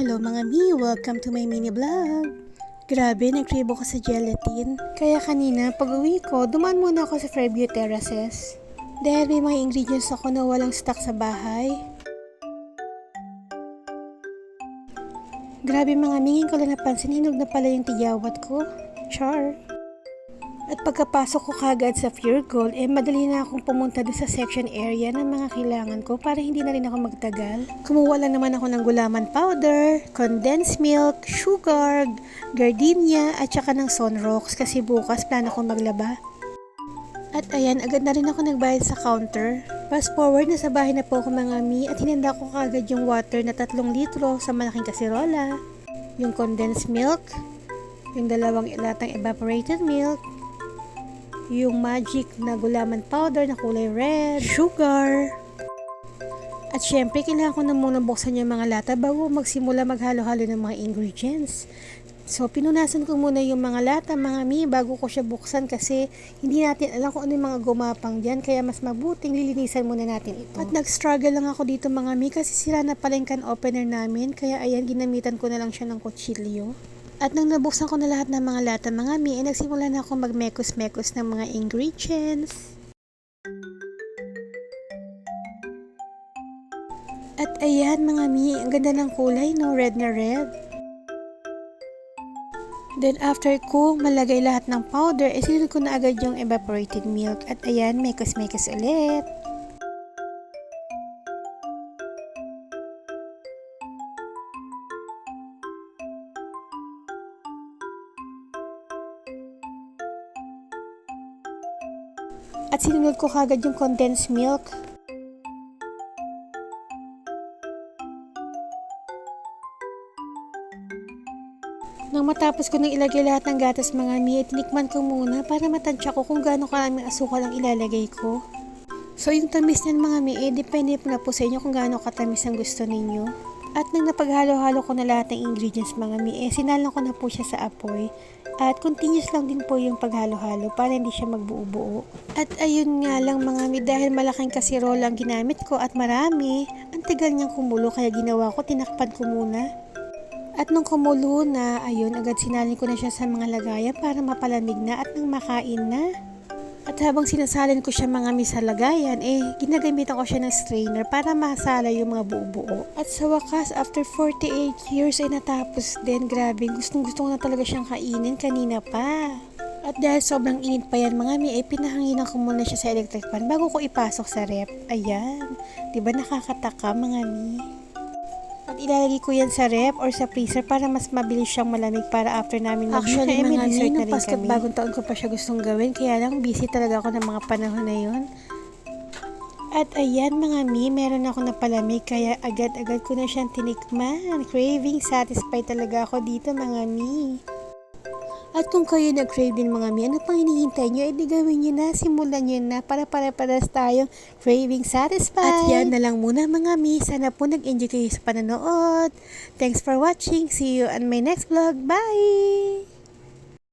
Hello mga mi! Welcome to my mini vlog! Grabe, nag-crave ako sa gelatin. Kaya kanina, pag uwi ko, dumaan muna ako sa Fairview Terraces. Dahil may mga ingredients ako na walang stock sa bahay. Grabe mga mi, ngayon ko lang napansin, hinog na pala yung tigawat ko. Char! At pagkapasok ko kagad sa Pure Gold, madali na akong pumunta doon sa section area ng mga kailangan ko para hindi na rin ako magtagal. Kumuha lang naman ako ng gulaman powder, condensed milk, sugar, gardenia, at saka ng sunrocks kasi bukas plano kong maglaba. At ayan, agad na rin ako nagbayad sa counter. Fast forward, nasa bahay na po ako mga mi at hinanda ko kagad yung water na 3 litro sa malaking kasirola, yung condensed milk, yung 2 latang evaporated milk, yung magic na gulaman powder na kulay red, sugar. At syempre, kailangan ko na muna buksan yung mga lata bago magsimula maghalo-halo ng mga ingredients. So, pinunasan ko muna yung mga lata, mga mi, bago ko siya buksan kasi hindi natin alam kung ano yung mga gumapang dyan. Kaya mas mabuting lilinisan muna natin ito. At nag-struggle lang ako dito mga mi kasi sira na pala yung can opener namin. Kaya ayan, ginamitan ko na lang siya ng kutsilyo. At nang nabuksan ko na lahat ng mga lata mga mi, nagsimula na ako magmekos-mekos ng mga ingredients. At ayan mga mi, ang ganda ng kulay, no? Red na red. Then after ko malagay lahat ng powder, sinunod ko na agad yung evaporated milk. At ayan, mekos-mekos ulit. At sinunod ko kagad yung condensed milk. Nang matapos ko nang ilagay lahat ng gatas mga mi, tinikman ko muna para matansya ko kung gaano karaming asukal ang ilalagay ko. So yung tamis niyan mga mi, depende na po sa inyo kung gaano katamis ang gusto ninyo. At nang napaghalo-halo ko na lahat ng ingredients mga mi, sinalang ko na po siya sa apoy. At continuous lang din po yung paghalo-halo para hindi siya magbuo-buo. At ayun nga lang mga mi, dahil malaking kasirola ang ginamit ko at marami, ang tagal niyang kumulo kaya ginawa ko, tinakpan ko muna. At nung kumulo na, ayun, agad sinalin ko na siya sa mga lagayan para mapalamig na at nang makain na. At habang sinasalin ko siya mga mi sa lagayan, ginagamitan ko siya ng strainer para masala yung mga buo-buo. At sa wakas, after 48 years ay natapos din. Grabe, gustong-gusto ko na talaga siyang kainin kanina pa. At dahil sobrang init pa yan mga mi, pinahanginan ko muna siya sa electric fan bago ko ipasok sa rep. Ayan, diba nakakataka mga mi? At ilalagay ko yan sa rep or sa freezer para mas mabilis siyang malamig para after namin Actually, mga dessert na rin Pasko't kami. bagong taon ko pa siya gustong gawin, kaya lang busy talaga ako ng mga panahon na yun. At ayan mga mi, meron ako na palamig kaya agad-agad ko na siyang tinikman. Craving, satisfied talaga ako dito mga mi. At kung kayo nag-crave din mga mi, ano pang hinihintay nyo? Gawin nyo na, simulan nyo na para para-paras tayong craving satisfied. At yan na lang muna mga mi. Sana po nag-enjoy kayo sa panonood. Thanks for watching. See you on my next vlog. Bye!